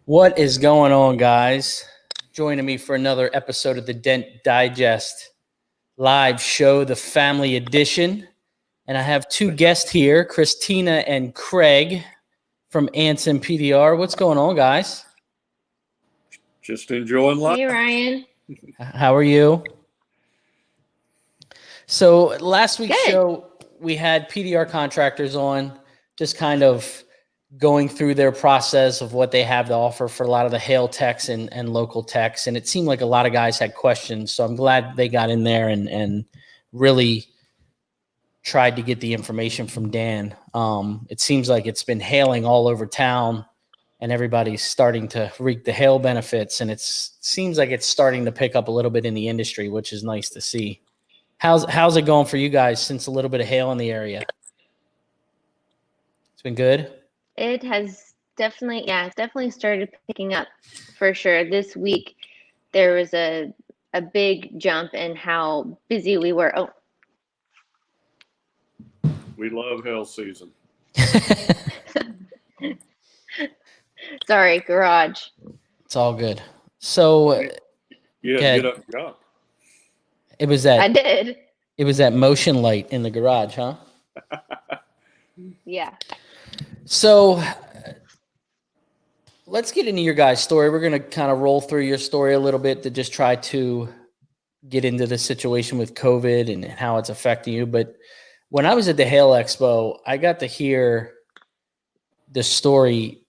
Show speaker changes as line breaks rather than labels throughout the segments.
What is going on, guys? Joining me for another episode of the Dent Digest live show, the family edition. And I have two guests here, Christina and Craig from Ansons PDR. What's going on, guys?
Just enjoying life.
Hey, Ryan.
How are you? So last week's show, we had PDR contractors on, just kind of going through their process of what they have to offer for a lot of the Heil techs and local techs. And it seemed like a lot of guys had questions. So I'm glad they got in there and really tried to get the information from Dan. It seems like it's been hailing all over town and everybody's starting to reap the hail benefits. And it seems like it's starting to pick up a little bit in the industry, which is nice to see. How's it going for you guys since a little bit of hail in the area? It's been good.
It has definitely started picking up for sure. This week there was a big jump in how busy we were. Oh,
We love hail season.
sorry, garage.
It's all good. So
Get up and go.
it was that
I did.
It was that motion light in the garage, huh?
Yeah.
So let's get into your guys' story. We're going to kind of roll through your story a little bit to just try to get into the situation with COVID and how it's affecting you. But when I was at the Hail Expo, I got to hear the story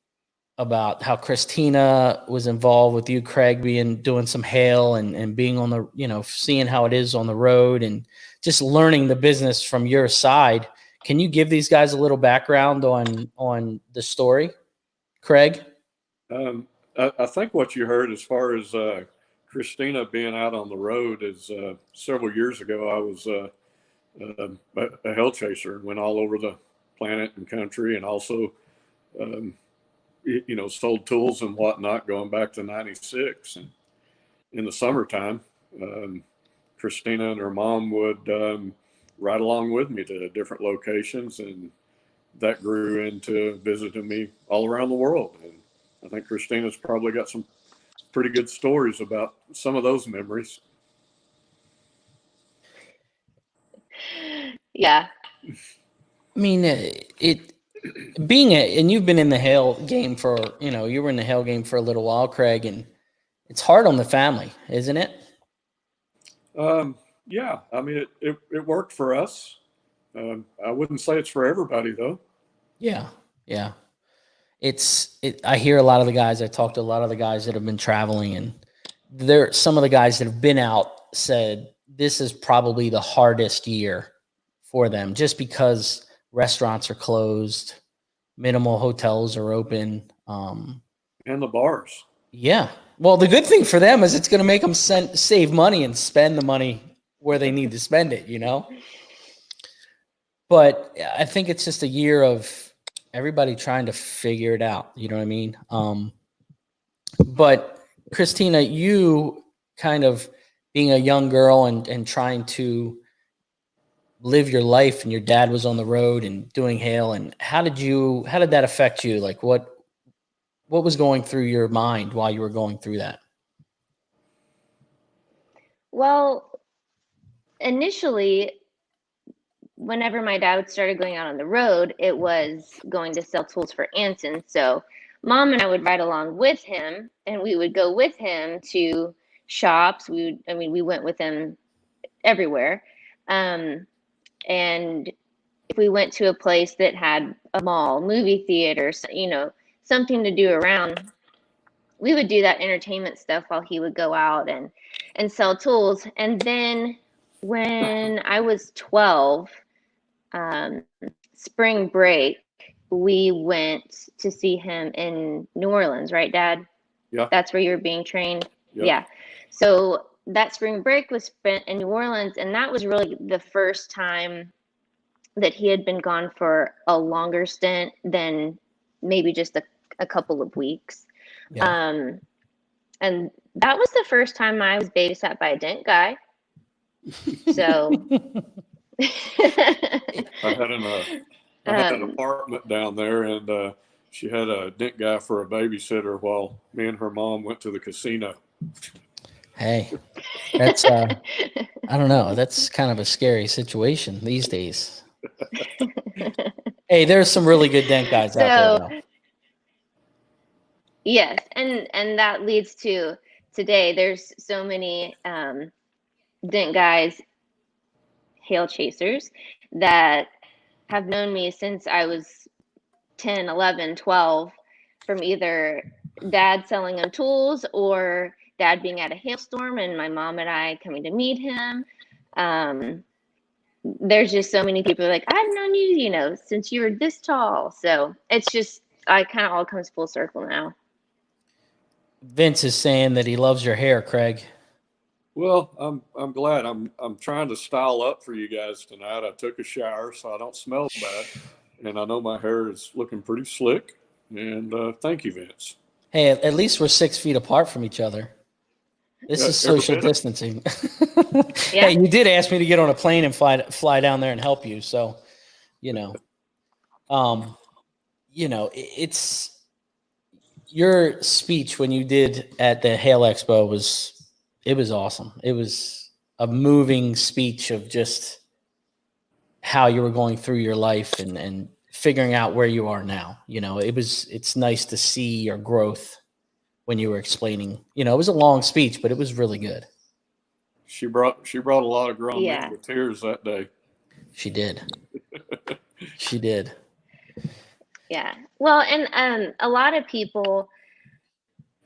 about how Christina was involved with you, Craig, doing some hail and being on the, seeing how it is on the road and just learning the business from your side. Can you give these guys a little background on the story, Craig?
I think what you heard as far as Christina being out on the road is several years ago, I was a hell chaser and went all over the planet and country and also, sold tools and whatnot going back to 96. And in the summertime, Christina and her mom would ride along with me to different locations, and that grew into visiting me all around the world. And I think Christina's probably got some pretty good stories about some of those memories.
Yeah.
I mean, and you've been in the hail game for, you were in the hail game for a little while, Craig, and it's hard on the family, isn't it?
Yeah, I mean, it worked for us. I wouldn't say it's for everybody, though.
Yeah. I hear a lot of the guys, I talk to a lot of the guys that have been traveling, and some of the guys that have been out said this is probably the hardest year for them just because restaurants are closed, minimal hotels are open.
And the bars.
Yeah. Well, the good thing for them is it's going to make them save money and spend the money where they need to spend it, But I think it's just a year of everybody trying to figure it out. You know what I mean? But Christina, you kind of being a young girl and trying to live your life, and your dad was on the road and doing hail. And how did that affect you? Like what was going through your mind while you were going through that?
Well, initially, whenever my dad started going out on the road, it was going to sell tools for Ansons. So Mom and I would ride along with him, and we would go with him to shops. We went with him everywhere. And if we went to a place that had a mall, movie theater, something to do around, we would do that entertainment stuff while he would go out and sell tools. And then when I was 12, spring break, we went to see him in New Orleans, right, Dad?
Yeah.
That's where you were being trained?
Yep.
Yeah. So that spring break was spent in New Orleans, and that was really the first time that he had been gone for a longer stint than maybe just a couple of weeks. Yeah. And that was the first time I was babysat by a dent guy. So
I had an apartment down there, and she had a dent guy for a babysitter while me and her mom went to the casino.
Hey, that's I don't know. That's kind of a scary situation these days. Hey, there's some really good dent guys out there, though.
Yes, and that leads to today. There's so many dent guys, Heil chasers, that have known me since I was 10, 11, 12, from either dad selling them tools or dad being at a hailstorm and my mom and I coming to meet him. There's just so many people like, I've known you, you know, since you were this tall. So it's just, I kind of all comes full circle now.
Vince is saying that he loves your hair, Craig.
Well, I'm glad. I'm trying to style up for you guys tonight. I took a shower so I don't smell bad, and I know my hair is looking pretty slick. And thank you, Vince.
Hey, at least we're 6 feet apart from each other. This is social distancing.
Yeah.
Hey, you did ask me to get on a plane and fly down there and help you, so it's your speech when you did at the Heil Expo was awesome. It was a moving speech of just how you were going through your life and figuring out where you are now. It's nice to see your growth when you were explaining. It was a long speech, but it was really good.
She brought a lot of grown men to tears that day.
She did. She did.
Yeah. Well, and a lot of people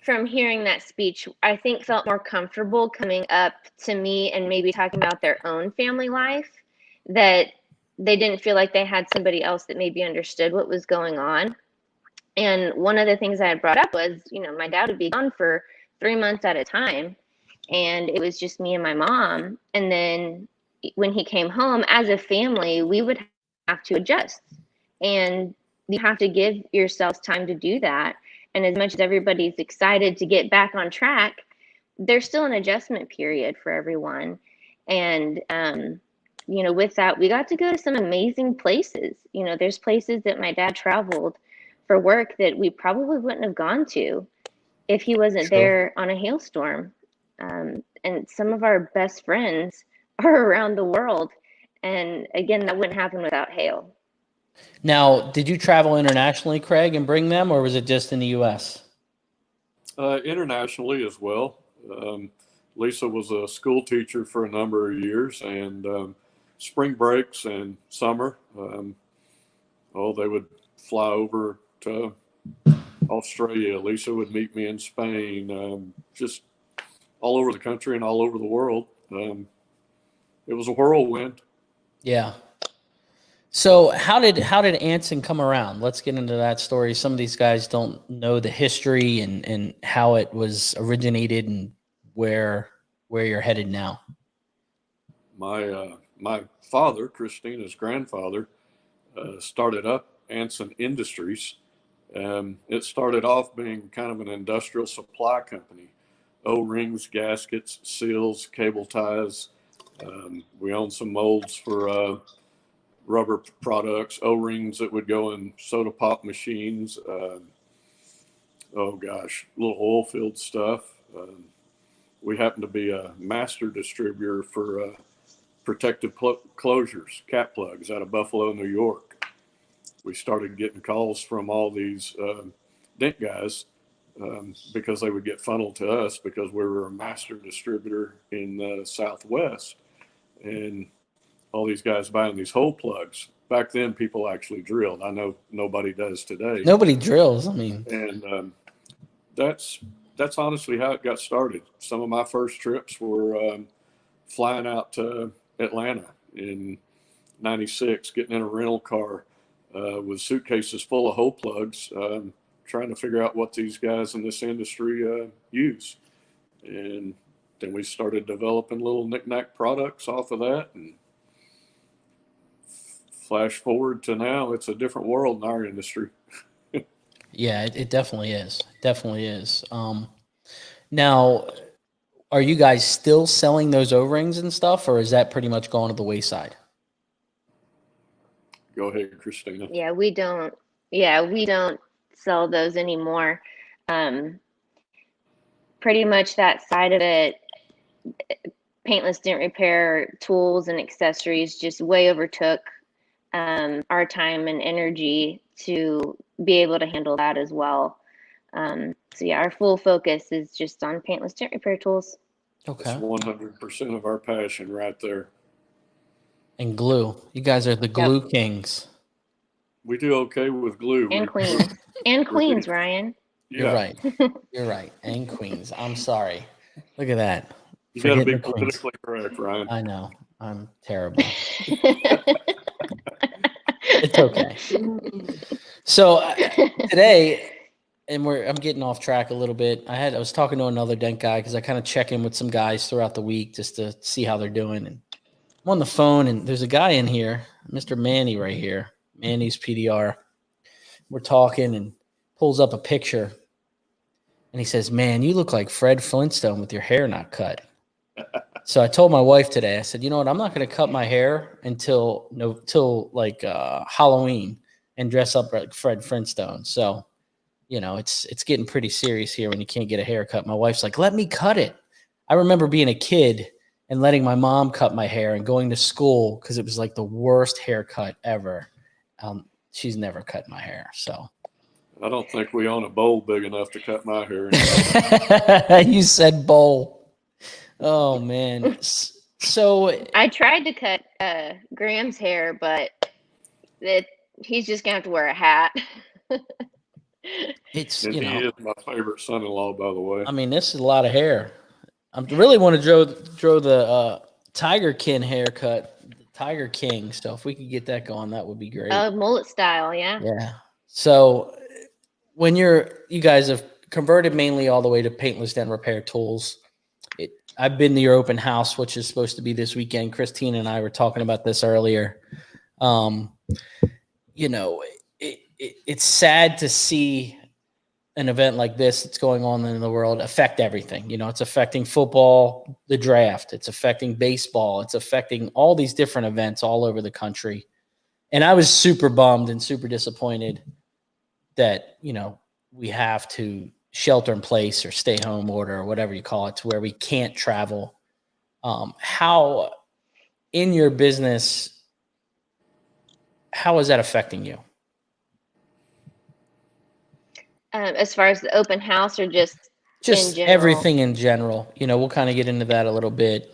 from hearing that speech, I think felt more comfortable coming up to me and maybe talking about their own family life, that they didn't feel like they had somebody else that maybe understood what was going on. And one of the things I had brought up was, my dad would be gone for 3 months at a time, and it was just me and my mom. And then when he came home, as a family, we would have to adjust. And you have to give yourselves time to do that. And as much as everybody's excited to get back on track, there's still an adjustment period for everyone. And, with that, we got to go to some amazing places. There's places that my dad traveled for work that we probably wouldn't have gone to if he wasn't there on a hailstorm. And some of our best friends are around the world. And again, that wouldn't happen without Heil.
Now, did you travel internationally, Craig, and bring them, or was it just in the U.S.?
Internationally as well. Lisa was a school teacher for a number of years, and spring breaks and summer, they would fly over to Australia. Lisa would meet me in Spain, just all over the country and all over the world. It was a whirlwind.
Yeah. So how did Anson come around? Let's get into that story. Some of these guys don't know the history and how it was originated and where you're headed now.
My father, Christina's grandfather, started up Anson Industries. It started off being kind of an industrial supply company. O-rings, gaskets, seals, cable ties. We owned some molds for rubber products, O-rings that would go in soda pop machines. Little oil field stuff. We happened to be a master distributor for protective closures, cap plugs out of Buffalo, New York. We started getting calls from all these dent guys because they would get funneled to us because we were a master distributor in the Southwest. And all these guys buying these hole plugs. Back then, people actually drilled. I know nobody does today.
Nobody drills.
And that's honestly how it got started. Some of my first trips were flying out to Atlanta in '96, getting in a rental car with suitcases full of hole plugs, trying to figure out what these guys in this industry use. And then we started developing little knick-knack products off of that. And flash forward to now, it's a different world in our industry.
Yeah, it definitely is. Definitely is. Now, are you guys still selling those O-rings and stuff, or is that pretty much gone to the wayside?
Go ahead, Christina.
Yeah, we don't sell those anymore. Pretty much that side of it, Paintless Dent Repair tools and accessories just way overtook our time and energy to be able to handle that as well. So yeah, our full focus is just on Paintless Dent Repair tools.
That's
Okay.
100% of our passion right there.
And glue. You guys are the glue kings.
We do okay with glue.
And queens. And queens, Ryan.
You're
Yeah.
right. You're right. And queens. I'm sorry. Look at that.
You got to
Forgetting
be
the queens.
politically correct, Ryan.
I know. I'm terrible. It's okay. So today, and I'm getting off track a little bit. I was talking to another dent guy because I kind of check in with some guys throughout the week just to see how they're doing. And I'm on the phone, and there's a guy in here, Mr. Manny right here, Manny's PDR. We're talking, and pulls up a picture, and he says, "Man, you look like Fred Flintstone with your hair not cut." So I told my wife today, I said, "You know what? I'm not going to cut my hair until like Halloween and dress up like Fred Flintstone." So, you know, it's getting pretty serious here when you can't get a haircut. My wife's like, "Let me cut it." I remember being a kid and letting my mom cut my hair and going to school because it was like the worst haircut ever. She's never cut my hair, so.
I don't think we own a bowl big enough to cut my hair anymore.
You said bowl. Oh man. So
I tried to cut Graham's hair, but he's just gonna have to wear a hat.
it's,
And
you
he
know,
is my favorite son-in-law, by the way.
I mean, this is a lot of hair. I really want to draw the Tiger King haircut, the Tiger King. So if we could get that going, that would be great.
Mullet style, yeah.
Yeah. So when you guys have converted mainly all the way to Paintless Dent Repair tools, I've been to your open house, which is supposed to be this weekend. Christine and I were talking about this earlier. You know, it's sad to see an event like this that's going on in the world affect everything. You know, it's affecting football, the draft, it's affecting baseball, it's affecting all these different events all over the country. And I was super bummed and super disappointed that, you know, we have to shelter in place or stay home order or whatever you call it, to where we can't travel. How in your business, how is that affecting you?
As far as the open house or just in general?
Everything in general. You know, we'll kind of get into that a little bit.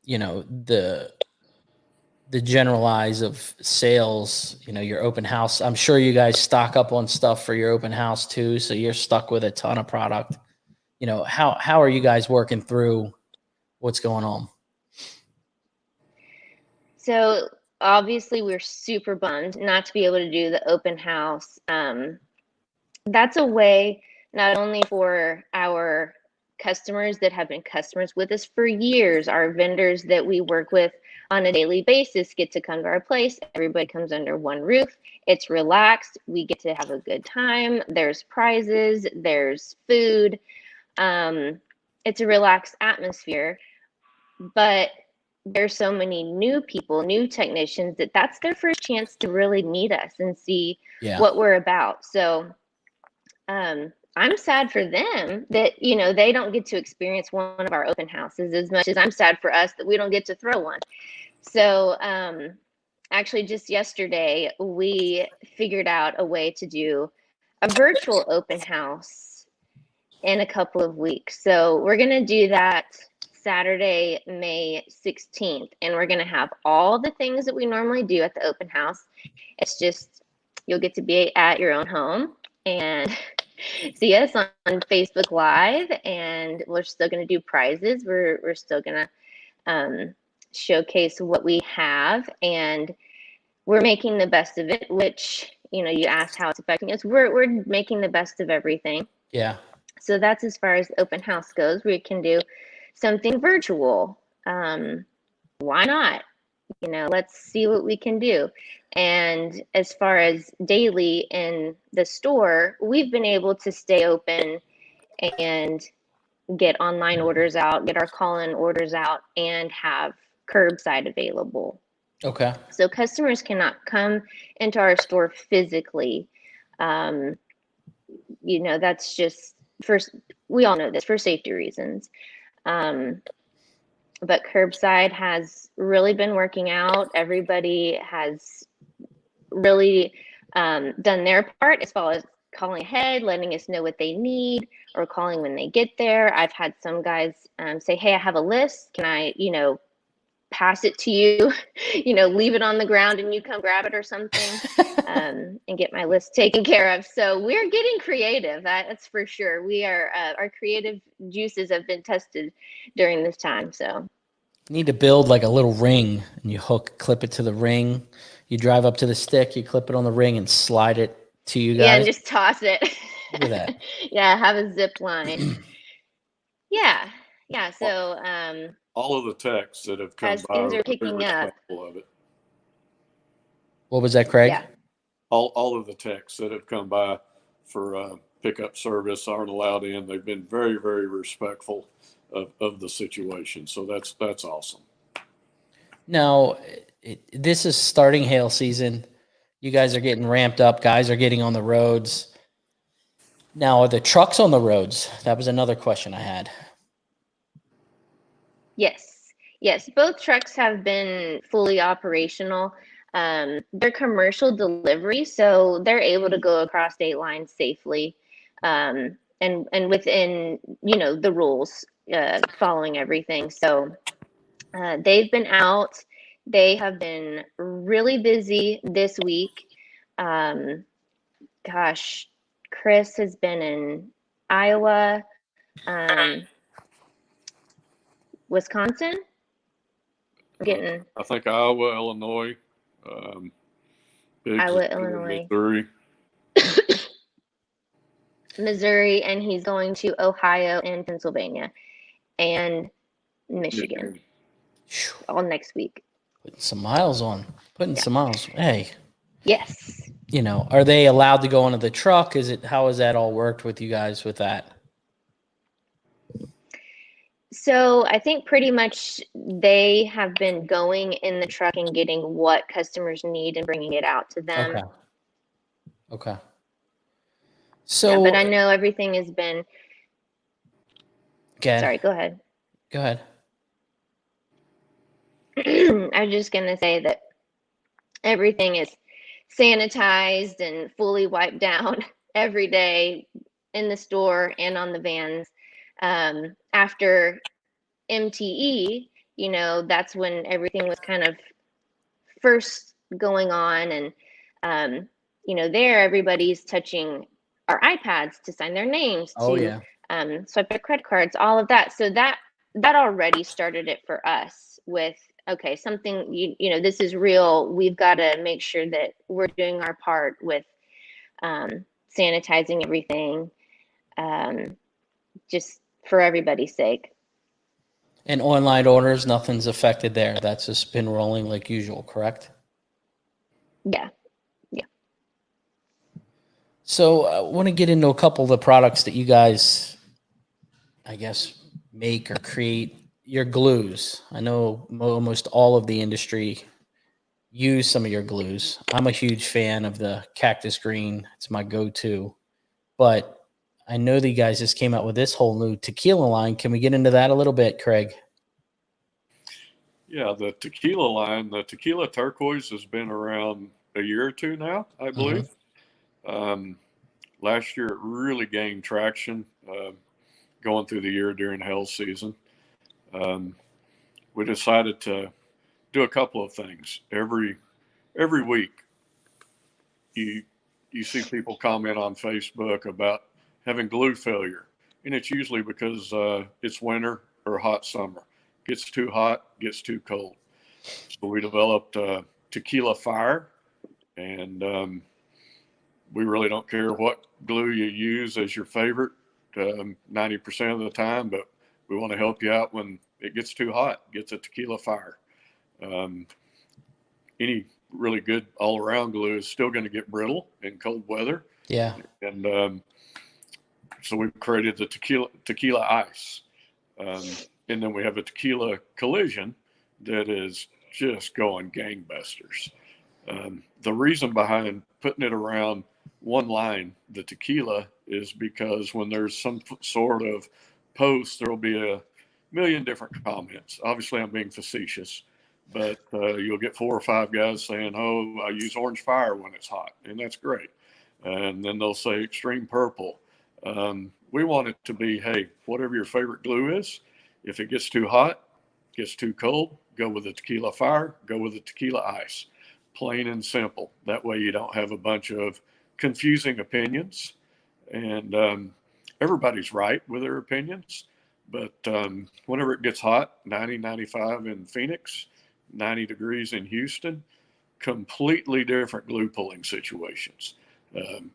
You know, the generalize of sales, you know, your open house. I'm sure you guys stock up on stuff for your open house too. So you're stuck with a ton of product. You know, how are you guys working through what's going on?
So obviously we're super bummed not to be able to do the open house. That's a way not only for our customers that have been customers with us for years, our vendors that we work with on a daily basis get to come to our place. Everybody comes under one roof. It's relaxed. We get to have a good time. There's prizes, there's food. It's a relaxed atmosphere, but there's so many new people, new technicians that's their first chance to really meet us and see what we're about. So I'm sad for them that, you know, they don't get to experience one of our open houses as much as I'm sad for us that we don't get to throw one. So actually just yesterday, we figured out a way to do a virtual open house in a couple of weeks. So we're going to do that Saturday, May 16th, and we're going to have all the things that we normally do at the open house. It's just, you'll get to be at your own home and see us on Facebook Live, and we're still going to do prizes. We're still going to showcase what we have, and we're making the best of it, which, you know, you asked how it's affecting us. We're making the best of everything.
Yeah.
So that's as far as open house goes. We can do something virtual. Why not? You know, let's see what we can do. And as far as daily in the store, we've been able to stay open and get online orders out, get our call-in orders out, and have curbside available.
Okay.
So customers cannot come into our store physically, that's just first, we all know this, for safety reasons. But curbside has really been working out. Everybody has really done their part as far as calling ahead, letting us know what they need, or calling when they get there. I've had some guys say, hey, I have a list. Can I, pass it to you, leave it on the ground and you come grab it or something, and get my list taken care of. So we're getting creative. That's for sure. We are, our creative juices have been tested during this time. So
you need to build like a little ring, and you clip it to the ring. You drive up to the stick, you clip it on the ring and slide it to you guys.
Yeah, and just toss it.
Look at that.
Yeah, have a zip line. Yeah. So
all of the techs that have come
as
by
things
are
are
very
picking up.
respectful of it.
What was that, Craig?
Yeah.
All of the techs that have come by for pickup service aren't allowed in. They've been very, very respectful of the situation. So that's awesome.
Now, this is starting hail season. You guys are getting ramped up. Guys are getting on the roads. Now, are the trucks on the roads? That was another question I had.
Yes. Both trucks have been fully operational. They're commercial delivery, so they're able to go across state lines safely, and within the rules, following everything. So they've been out. They have been really busy this week. Gosh, Chris has been in Iowa, Wisconsin.
I think Iowa, Illinois, Biggs
Iowa,
is in
Illinois,
Missouri.
Missouri, and he's going to Ohio and Pennsylvania and Michigan all next week.
Putting some miles on. Some miles. Hey.
Yes.
Are they allowed to go onto the truck? How has that all worked with you guys with that?
So I think pretty much they have been going in the truck and getting what customers need and bringing it out to them.
Okay. So,
yeah, but I know everything has been.
Okay.
Sorry, go ahead.
Go ahead.
I was just gonna say that everything is sanitized and fully wiped down every day in the store and on the vans. After MTE, that's when everything was kind of first going on, and there everybody's touching our iPads to sign their names, to swipe their credit cards, all of that. So that already started it for us with, okay, something, this is real. We've got to make sure that we're doing our part with sanitizing everything, just for everybody's sake.
And online orders, nothing's affected there. That's just been rolling like usual, correct?
Yeah.
So I want to get into a couple of the products that you guys, I guess, make or create. Your glues. I know almost all of the industry use some of your glues. I'm a huge fan of the cactus green. It's my go-to. But I know that you guys just came out with this whole new tequila line. Can we get into that a little bit, Craig?
Yeah, the tequila line, the tequila turquoise has been around a year or two now, I believe. Last year it really gained traction going through the year during hail season. We decided to do a couple of things. Every week you see people comment on Facebook about having glue failure, and it's usually because it's winter or hot summer. Gets too hot, gets too cold. So we developed tequila fire, and we really don't care what glue you use as your favorite 90% of the time, but we want to help you out when it gets too hot. Gets a tequila fire. Any really good all-around glue is still going to get brittle in cold weather.
Yeah.
And so we created the tequila ice. And then we have a tequila collision that is just going gangbusters. The reason behind putting it around one line, the tequila, is because when there's some sort of post, there'll be a million different comments. Obviously, I'm being facetious, but you'll get 4 or 5 guys saying, "Oh, I use orange fire when it's hot," and that's great. And then they'll say extreme purple. We want it to be, hey, whatever your favorite glue is. If it gets too hot, gets too cold, go with the tequila fire, go with the tequila ice. Plain and simple. That way you don't have a bunch of confusing opinions. And everybody's right with their opinions. But whenever it gets hot, 90, 95 in Phoenix, 90 degrees in Houston, completely different glue pulling situations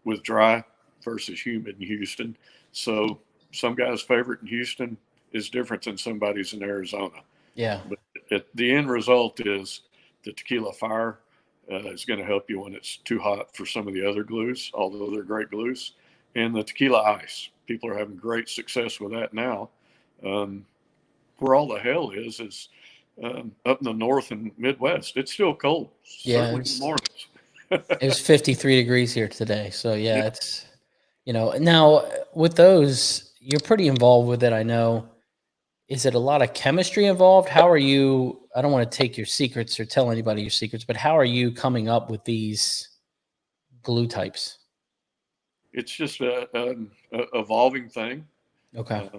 with dry versus humid in Houston. So some guy's favorite in Houston is different than somebody's in Arizona.
Yeah.
But the end result is the tequila fire is going to help you when it's too hot for some of the other glues, although they're great glues. And the tequila ice, people are having great success with that now. Where all the hell is up in the north and Midwest. It's still cold, certainly in the mornings.
It was 53 degrees here today. So yeah, it's, now with those, you're pretty involved with it. I know. Is it a lot of chemistry involved? How are you, I don't want to take your secrets or tell anybody your secrets, but how are you coming up with these glue types?
It's just a evolving thing.
Okay.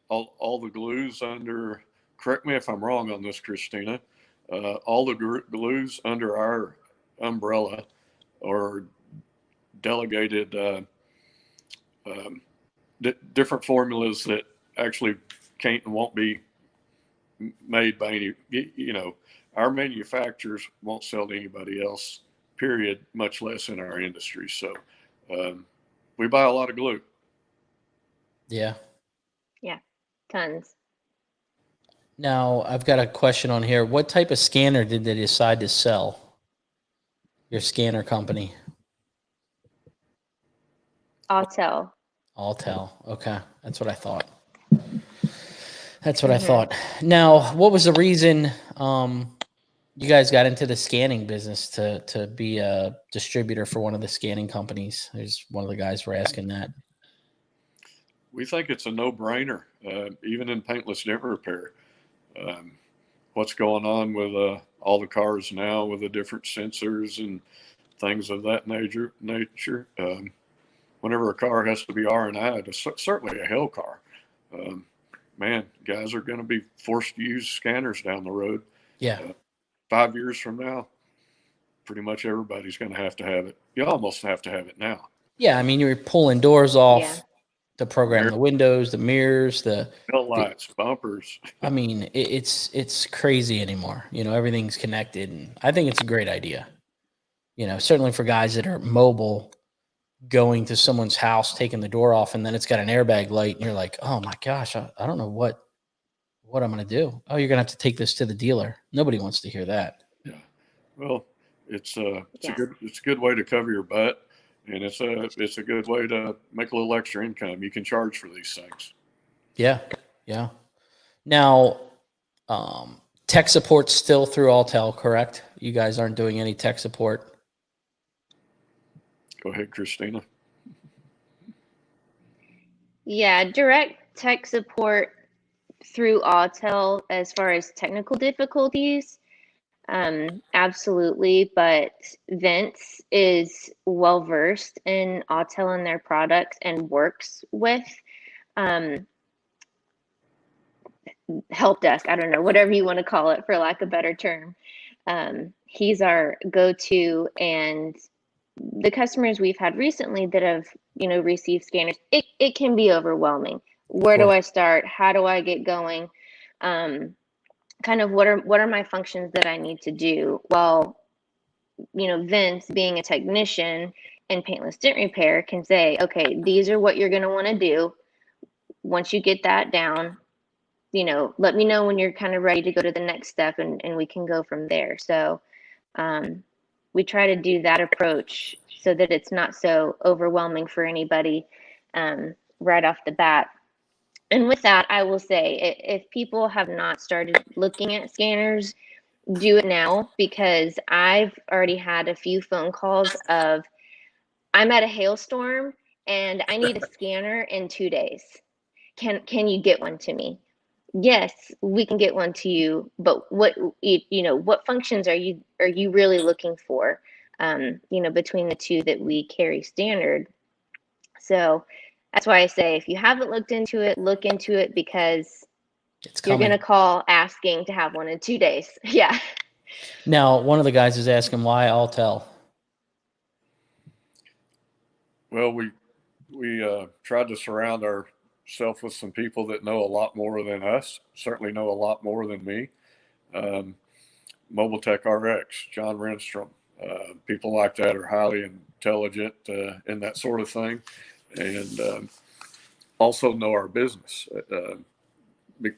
All the glues under, correct me if I'm wrong on this, Christina, all the glues under our umbrella are delegated different formulas that actually can't and won't be made by any, our manufacturers won't sell to anybody else, period, much less in our industry. So we buy a lot of glue.
Yeah.
Yeah, tons.
Now, I've got a question on here. What type of scanner did they decide to sell? Your scanner company?
Autel.
Autel. Okay. That's what I thought. That's what I thought. Now, what was the reason you guys got into the scanning business to be a distributor for one of the scanning companies? There's one of the guys were asking that.
We think it's a no-brainer, even in paintless dent repair. What's going on with all the cars now with the different sensors and things of that nature. Whenever a car has to be R&I, certainly a Heil car, man, guys are going to be forced to use scanners down the road.
Yeah.
5 years from now, pretty much everybody's going to have it. You almost have to have it now.
Yeah, I mean, you're pulling doors off.
Yeah.
To program the windows, the mirrors, the
lights, bumpers.
I mean, it's crazy anymore. Everything's connected, and I think it's a great idea. Certainly for guys that are mobile, going to someone's house, taking the door off, and then it's got an airbag light, and you're like, oh my gosh, I don't know what I'm going to do. Oh, you're going to have to take this to the dealer. Nobody wants to hear that.
Yeah. Well, it's a good way to cover your butt. And it's a good way to make a little extra income. You can charge for these things.
Yeah, yeah. Now, tech support's still through Autel, correct? You guys aren't doing any tech support.
Go ahead, Christina.
Yeah, direct tech support through Autel as far as technical difficulties. Absolutely, but Vince is well versed in Autel and their products and works with help desk. I don't know, whatever you want to call it, for lack of a better term. He's our go-to, and the customers we've had recently that have received scanners, it can be overwhelming. Where do I start? How do I get going? Kind of what are my functions that I need to do? Well, Vince, being a technician in paintless dent repair, can say, okay, these are what you're going to want to do. Once you get that down, let me know when you're kind of ready to go to the next step, and we can go from there. So we try to do that approach so that it's not so overwhelming for anybody right off the bat. And with that, I will say, if people have not started looking at scanners, do it now, because I've already had a few phone calls of, I'm at a hailstorm and I need a scanner in 2 days. Can you get one to me? Yes, we can get one to you, but what functions are you really looking for? Between the two that we carry standard. So that's why I say, if you haven't looked into it, look into it, because you're going to call asking to have one in 2 days. Yeah.
Now, one of the guys is asking why Altel.
Well, we tried to surround ourselves with some people that know a lot more than us, certainly know a lot more than me. Mobile Tech RX, John Renstrom, people like that are highly intelligent in that sort of thing, and also know our business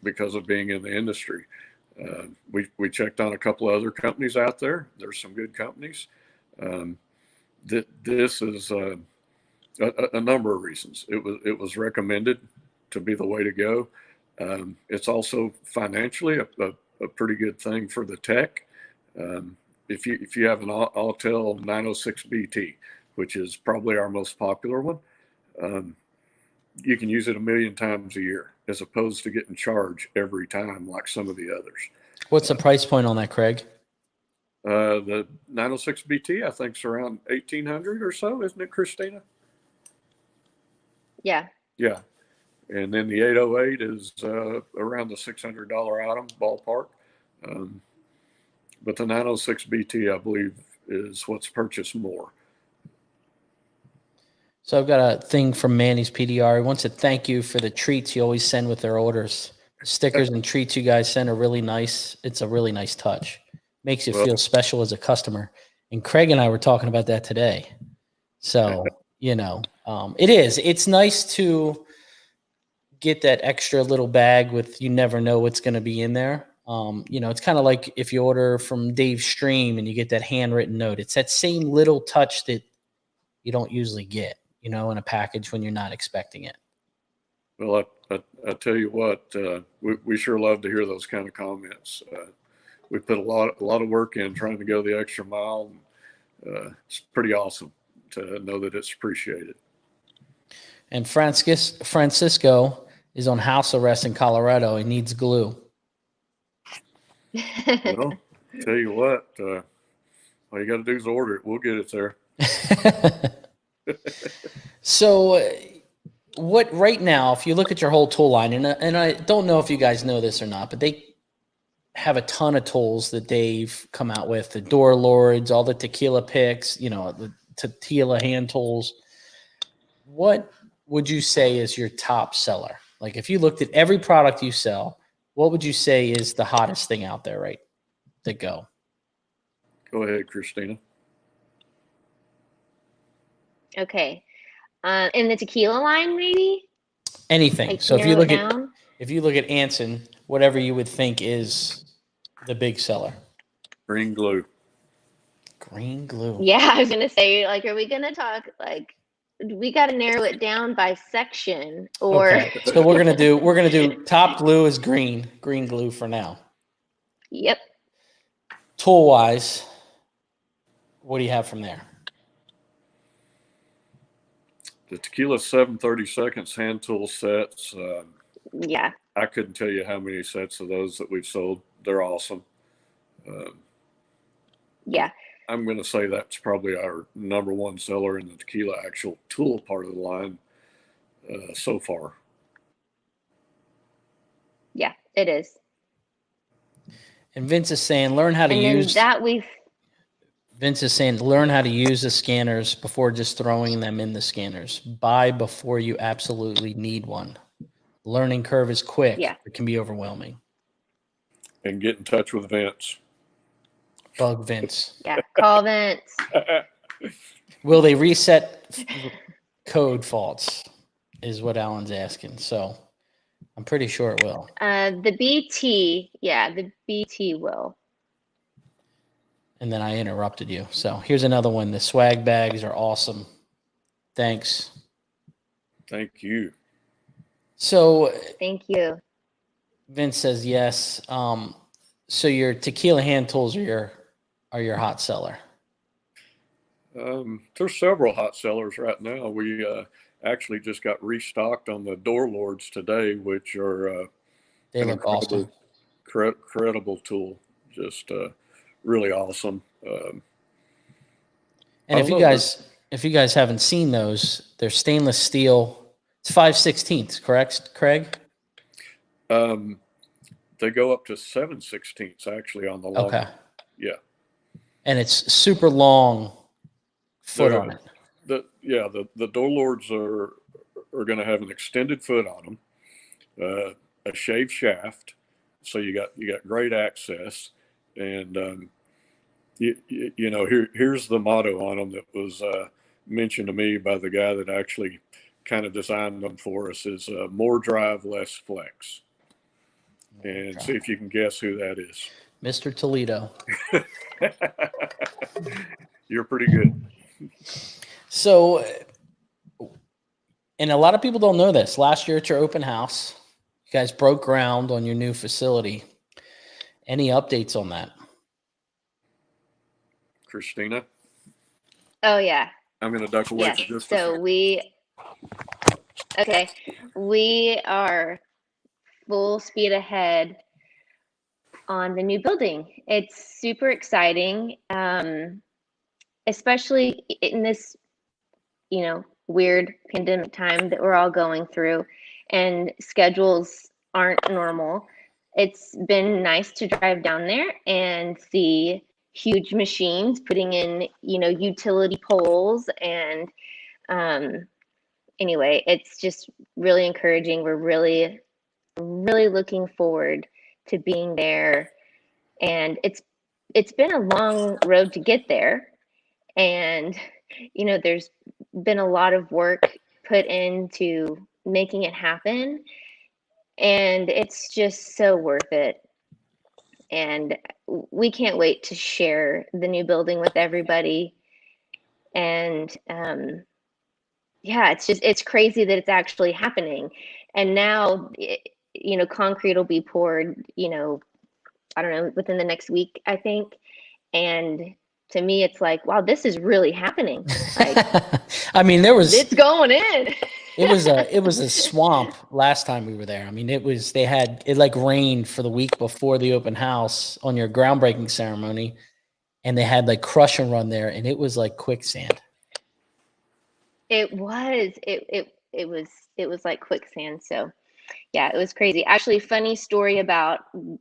because of being in the industry. We checked on a couple of other companies out there. There's some good companies. This is a number of reasons. It was recommended to be the way to go. It's also financially a pretty good thing for the tech. If you have an Altel 906 BT, which is probably our most popular one, you can use it 1 million times a year, as opposed to getting charged every time like some of the others.
What's the price point on that, Craig?
The 906 BT, I think, is around 1,800 or so, isn't it, Christina?
Yeah.
Yeah. And then the 808 is around the $600 item ballpark. But the 906 BT, I believe, is what's purchased more.
So I've got a thing from Manny's PDR. He wants to thank you for the treats you always send with their orders. The stickers and treats you guys send are really nice. It's a really nice touch. Makes you feel special as a customer. And Craig and I were talking about that today. So, it is. It's nice to get that extra little bag with, you never know what's going to be in there. It's kind of like if you order from Dave Stream and you get that handwritten note. It's that same little touch that you don't usually get, in a package when you're not expecting it.
Well, I tell you what, we sure love to hear those kind of comments. We put a lot of work in trying to go the extra mile. And, it's pretty awesome to know that it's appreciated.
And Francisco is on house arrest in Colorado. He needs glue.
Well, tell you what, all you got to do is order it. We'll get it there.
So what right now, if you look at your whole tool line, and I don't know if you guys know this or not, but they have a ton of tools that they've come out with, the door lords, all the tequila picks, the tequila hand tools. What would you say is your top seller? Like, if you looked at every product you sell, what would you say is the hottest thing out there, right? That go
ahead, Christina.
Okay. In the tequila line, maybe?
Anything.
Like,
so if you look at Anson, whatever you would think is the big seller.
Green glue.
Green glue.
Yeah, I was gonna say, like, are we gonna talk, like, we got to narrow it down by section, or
okay. So we're gonna do top glue is green glue for now.
Yep.
Tool wise, what do you have from there?
The Tequila 7/32 hand tool sets.
Yeah.
I couldn't tell you how many sets of those that we've sold. They're awesome.
Yeah.
I'm going to say that's probably our number one seller in the tequila actual tool part of the line so far.
Yeah, it is.
And Vince is saying, learn how to use the scanners before just throwing them in the scanners. Buy before you absolutely need one. Learning curve is quick.
Yeah.
It can be overwhelming.
And get in touch with Vince.
Bug Vince.
Yeah, call Vince.
Will they reset code faults is what Alan's asking. So I'm pretty sure it will.
The BT will.
And then I interrupted you. So here's another one. The swag bags are awesome. Thanks.
Thank you.
So
thank you.
Vince says yes. So your tequila hand tools are your hot seller.
There's several hot sellers right now. actually just got restocked on the door lords today, which are
They
an
look awesome.
incredible tool. Just really awesome.
And
I
if
don't
you
know,
guys haven't seen those, they're stainless steel. It's 5/16, correct, Craig?
they go up to 7/16 actually on the long.
Okay.
Yeah.
And it's super long foot on it.
The door lords are going to have an extended foot on them, a shaved shaft, so you got great access, and you know, here's the motto on them that was mentioned to me by the guy that actually kind of designed them for us is more drive, less flex. And see if you can guess who that is.
Mr. Toledo.
You're pretty good.
So, and a lot of people don't know this. Last year at your open house, you guys broke ground on your new facility. Any updates on that?
Christina?
Oh yeah.
I'm going to duck away
Yes.
for just a
So
second.
we are full speed ahead on the new building. It's super exciting, especially in this, weird pandemic time that we're all going through, and schedules aren't normal. It's been nice to drive down there and see huge machines putting in, utility poles, and anyway, it's just really encouraging. We're really, really looking forward to being there, and it's been a long road to get there, and there's been a lot of work put into making it happen, and it's just so worth it. And we can't wait to share the new building with everybody. And it's crazy that it's actually happening. And now, concrete will be poured, I don't know, within the next week, I think. And to me, it's like, wow, this is really happening. Like,
I mean,
it's going in.
it was a swamp last time we were there. I mean, it like rained for the week before the open house on your groundbreaking ceremony, and they had like crush and run there, and it was like quicksand.
It was like quicksand. So yeah, it was crazy. Actually, funny story about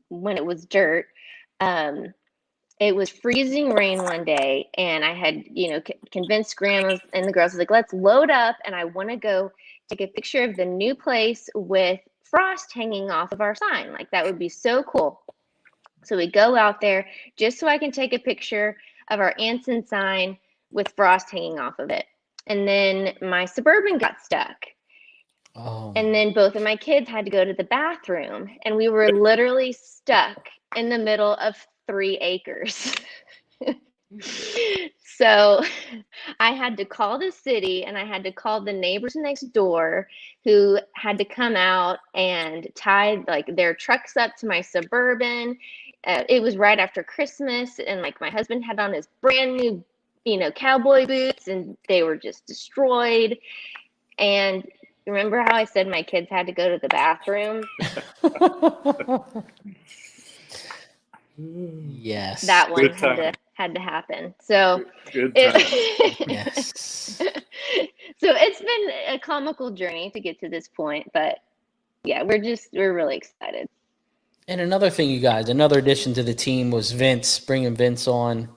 when it was dirt. It was freezing rain one day, and I had, convinced grandma and the girls, like, let's load up, and I want to go take a picture of the new place with frost hanging off of our sign. Like, that would be so cool. So we go out there just so I can take a picture of our Ansons sign with frost hanging off of it. And then my Suburban got stuck.
Oh.
And then both of my kids had to go to the bathroom, and we were literally stuck in the middle of 3 acres. So I had to call the city, and I had to call the neighbors next door, who had to come out and tie like their trucks up to my Suburban. It was right after Christmas, and like my husband had on his brand new, cowboy boots, and they were just destroyed. And remember how I said my kids had to go to the bathroom?
Yes.
That one had to happen. So
Yes.
So it's been a comical journey to get to this point, but yeah, we're really excited.
And another thing, you guys, another addition to the team was Vince, bringing Vince on.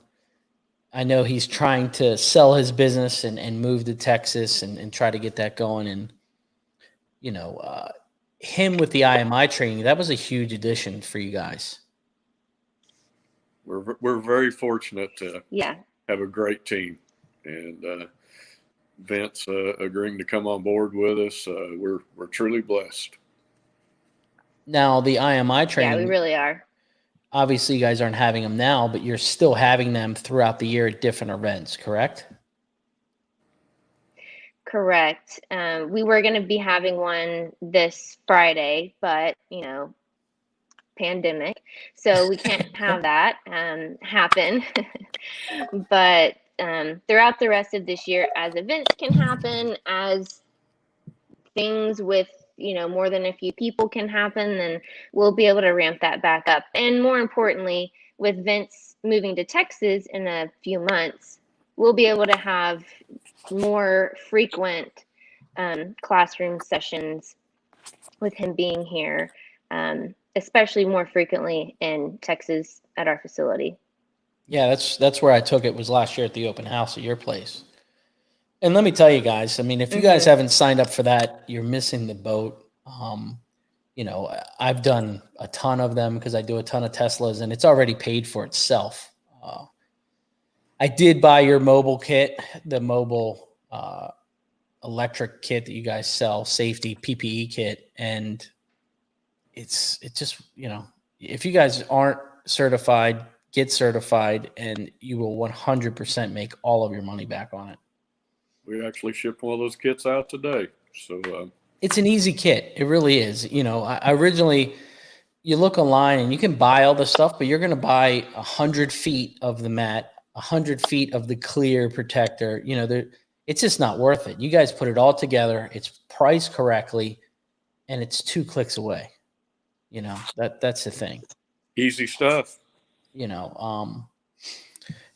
I know he's trying to sell his business and move to Texas and try to get that going. And, him with the IMI training, that was a huge addition for you guys.
We're very fortunate to have a great team, and Vince agreeing to come on board with us. We're truly blessed.
Now, the IMI training.
Yeah, we really are.
Obviously, you guys aren't having them now, but you're still having them throughout the year at different events, correct?
Correct. We were going to be having one this Friday, but, pandemic. So we can't have that happen. But throughout the rest of this year, as events can happen, as things with, more than a few people can happen, then we'll be able to ramp that back up. And more importantly, with Vince moving to Texas in a few months, we'll be able to have more frequent classroom sessions with him being here, especially more frequently in Texas at our facility.
Yeah, that's where I took it, was last year at the open house at your place. And let me tell you guys, I mean, if you guys haven't signed up for that, you're missing the boat. I've done a ton of them because I do a ton of Teslas, and it's already paid for itself. I did buy your mobile kit, the mobile electric kit that you guys sell, safety PPE kit, and it's just, if you guys aren't certified, get certified, and you will 100% make all of your money back on it.
We actually shipped one of those kits out today. So
it's an easy kit. It really is. I originally, you look online and you can buy all the stuff, but you're going to buy 100 feet of the mat, 100 feet of the clear protector. It's just not worth it. You guys put it all together. It's priced correctly, and it's 2 clicks away. That's the thing.
Easy stuff.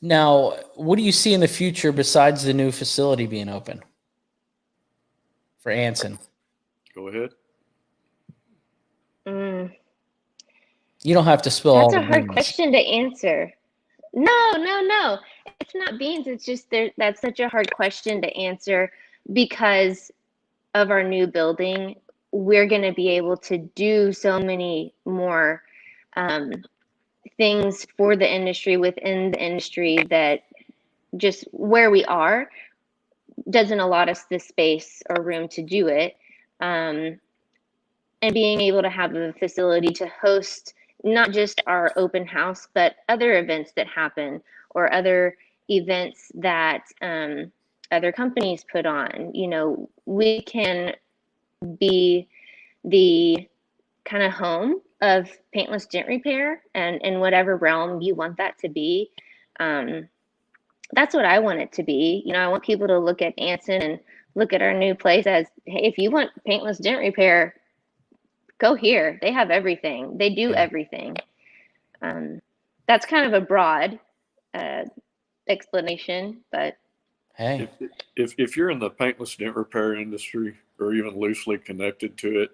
Now, what do you see in the future besides the new facility being open for Anson?
Go ahead.
You don't have to spill all the
beans. That's a hard
beans.
question to answer. No. It's not beans. It's just that's such a hard question to answer because of our new building. We're going to be able to do so many more things for the industry, within the industry, that just where we are doesn't allot us the space or room to do it. And being able to have a facility to host not just our open house, but other events that happen or other events that other companies put on. We can be the kind of home of paintless dent repair, and in whatever realm you want that to be. That's what I want it to be. I want people to look at Anson and look at our new place as, hey, if you want paintless dent repair, go here. They have everything. They do everything. That's kind of a broad explanation, but
hey,
if you're in the paintless dent repair industry or even loosely connected to it,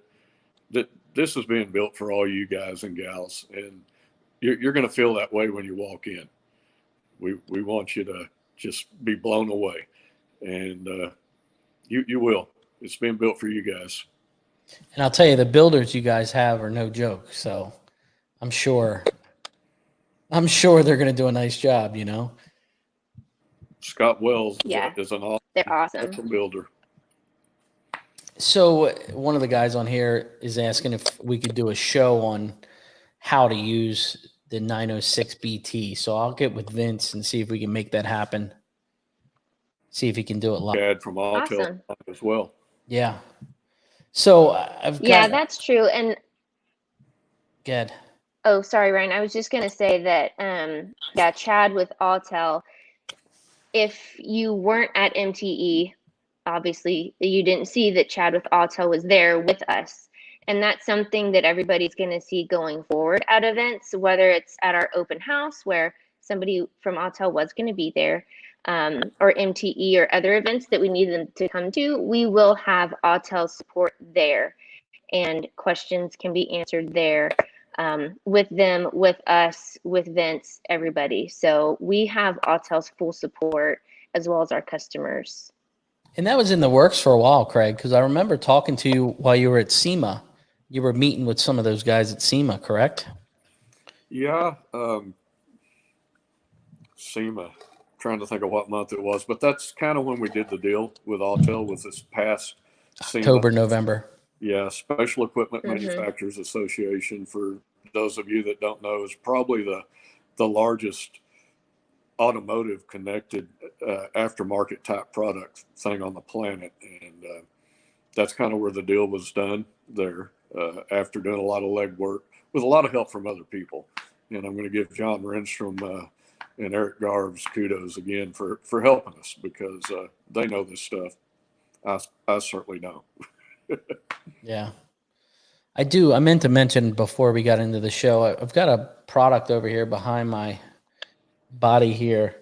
this is being built for all you guys and gals, and you're going to feel that way when you walk in. We want you to just be blown away, and you will. It's being built for you guys.
And I'll tell you, the builders you guys have are no joke. So I'm sure they're going to do a nice job.
Scott Wells is
they're awesome
builder.
So one of the guys on here is asking if we could do a show on how to use the 906 BT. So I'll get with Vince and see if we can make that happen. See if he can do it live.
Dad from Autel as well.
Yeah. So
that's true. And
good.
Oh, sorry, Ryan. I was just going to say that, Chad with Autel, if you weren't at MTE, obviously you didn't see that Chad with Autel was there with us. And that's something that everybody's going to see going forward at events, whether it's at our open house where somebody from Autel was going to be there, or MTE or other events that we need them to come to. We will have Autel support there, and questions can be answered there with them, with us, with Vince, everybody. So we have Autel's full support as well as our customers.
And that was in the works for a while, Craig, because I remember talking to you while you were at SEMA. You were meeting with some of those guys at SEMA, correct?
Yeah. SEMA. Trying to think of what month it was, but that's kind of when we did the deal with Autel, was this past SEMA.
October, November.
Yeah, Special Equipment Manufacturers Association, for those of you that don't know, is probably the largest automotive connected aftermarket type product thing on the planet. And that's kind of where the deal was done there after doing a lot of legwork with a lot of help from other people. And I'm going to give John Renstrom and Eric Garves kudos again for helping us, because they know this stuff. I certainly don't.
Yeah. I do. I meant to mention before we got into the show, I've got a product over here behind my body here.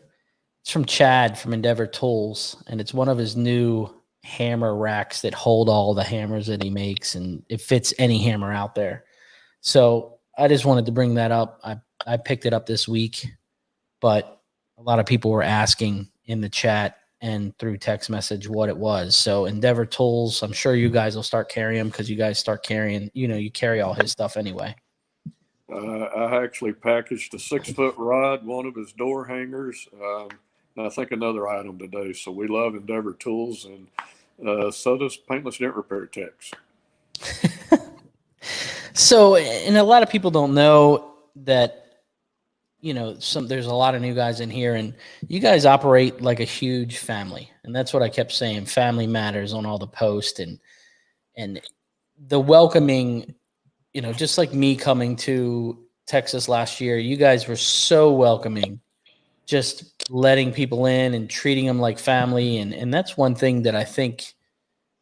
It's from Chad from Endeavor Tools, and it's one of his new hammer racks that hold all the hammers that he makes, and it fits any hammer out there. So I just wanted to bring that up. I picked it up this week, but a lot of people were asking in the chat and through text message what it was. So Endeavor Tools, I'm sure you guys will start carrying them because you guys start carrying, you carry all his stuff anyway.
I actually packaged a 6-foot rod, one of his door hangers, and I think another item today. So we love Endeavor Tools, and so does Paintless Dent Repair Techs.
So, and a lot of people don't know that, there's a lot of new guys in here, and you guys operate like a huge family. And that's what I kept saying. Family matters on all the posts, and the welcoming, just like me coming to Texas last year, you guys were so welcoming, just letting people in and treating them like family. And that's one thing that I think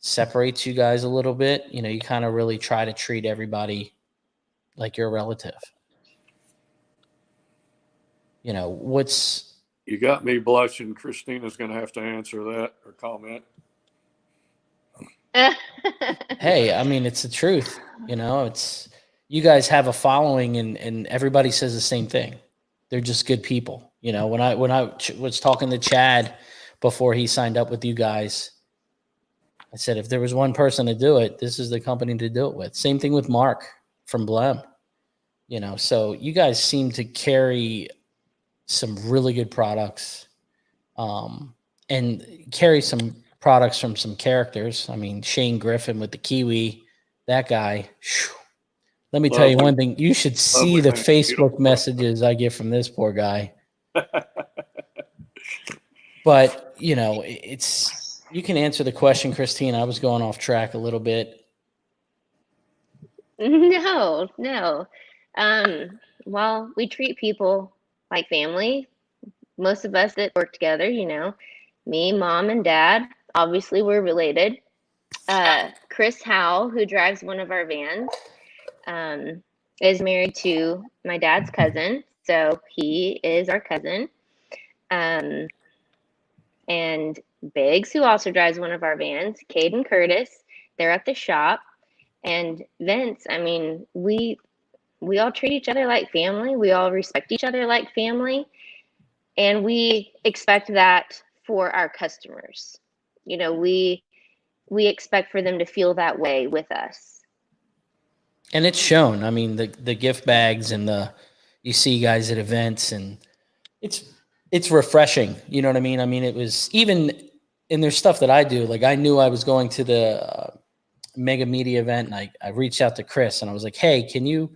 separates you guys a little bit. You kind of really try to treat everybody like you're a relative.
You got me blushing. Christina's going to have to answer that or comment.
Hey, I mean, it's the truth. It's, you guys have a following, and everybody says the same thing. They're just good people. When I was talking to Chad before he signed up with you guys, I said, if there was one person to do it, this is the company to do it with. Same thing with Mark from Glen. So you guys seem to carry some really good products, and carry some products from some characters. I mean, Shane Griffin with the Kiwi, that guy. Whew. Let me tell you one thing. You should see the Facebook messages I get from this poor guy. But, it's, you can answer the question, Christine. I was going off track a little bit.
No. Well, we treat people like family. Most of us that work together, me, mom, and dad, obviously we're related. Chris Heil, who drives one of our vans, is married to my dad's cousin. So he is our cousin. And Biggs, who also drives one of our vans, Cade and Curtis, they're at the shop. And Vince, I mean, we all treat each other like family. We all respect each other like family. And we expect that for our customers. We expect for them to feel that way with us.
And it's shown. I mean, the gift bags and you see guys at events, and it's refreshing. You know what I mean? I mean, it was even, and there's stuff that I do. Like, I knew I was going to the Mega Media event, and I reached out to Chris, and I was like, hey, can you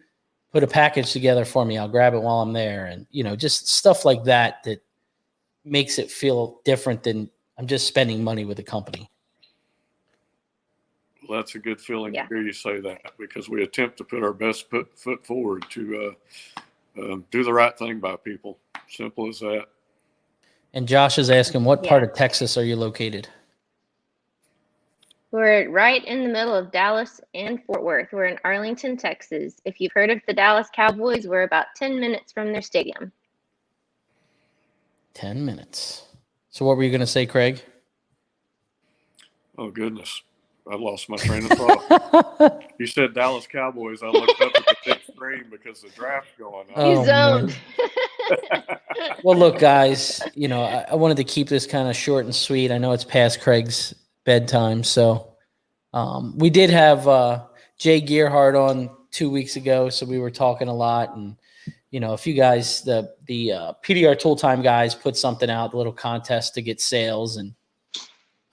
put a package together for me? I'll grab it while I'm there. And, just stuff like that makes it feel different than I'm just spending money with a company.
Well, that's a good feeling to hear you say that, because we attempt to put our best foot forward to do the right thing by people. Simple as that.
And Josh is asking, what part of Texas are you located?
We're right in the middle of Dallas and Fort Worth. We're in Arlington, Texas. If you've heard of the Dallas Cowboys, we're about 10 minutes from their stadium.
10 minutes. So what were you going to say, Craig?
Oh, goodness. I lost my train of thought. You said Dallas Cowboys. I looked up at the big screen because the draft's going on.
You zoned.
Well, look, guys, I wanted to keep this kind of short and sweet. I know it's past Craig's bedtime. So we did have Jay Gearhart on 2 weeks ago. So we were talking a lot. And, if you guys, the PDR Tool Time guys put something out, a little contest to get sales. And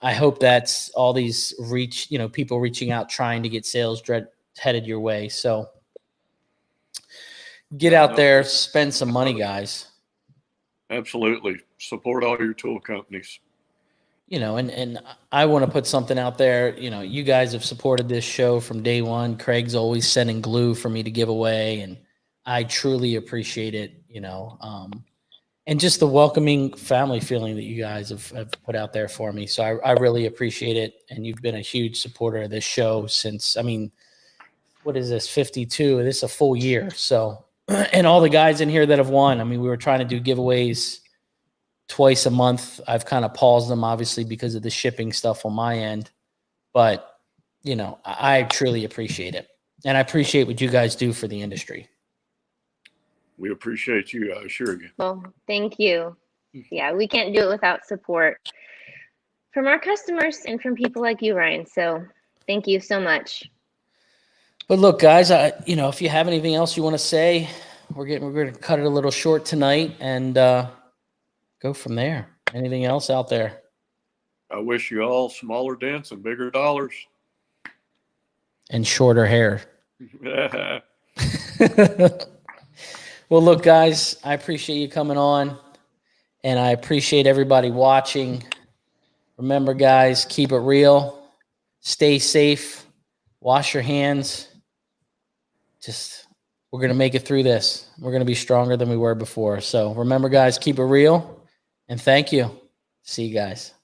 I hope that's all these people reaching out, trying to get sales headed your way. So get out there, spend some money, guys.
Absolutely. Support all your tool companies.
And I want to put something out there. You guys have supported this show from day one. Craig's always sending glue for me to give away, and I truly appreciate it. and just the welcoming family feeling that you guys have put out there for me. So I really appreciate it. And you've been a huge supporter of this show since, I mean, what is this, 52? This is a full year. So, and all the guys in here that have won, I mean, we were trying to do giveaways twice a month. I've kind of paused them, obviously, because of the shipping stuff on my end. But, you know, I truly appreciate it. And I appreciate what you guys do for the industry.
We appreciate you, I assure you.
Well, thank you. Yeah, we can't do it without support from our customers and from people like you, Ryan. So thank you so much.
But look, guys, you know, if you have anything else you want to say, we're going to cut it a little short tonight and go from there. Anything else out there?
I wish you all smaller dents and bigger dollars.
And shorter hair. Well, look, guys, I appreciate you coming on, and I appreciate everybody watching. Remember, guys, keep it real. Stay safe. Wash your hands. We're going to make it through this. We're going to be stronger than we were before. So remember, guys, keep it real, and thank you. See you guys.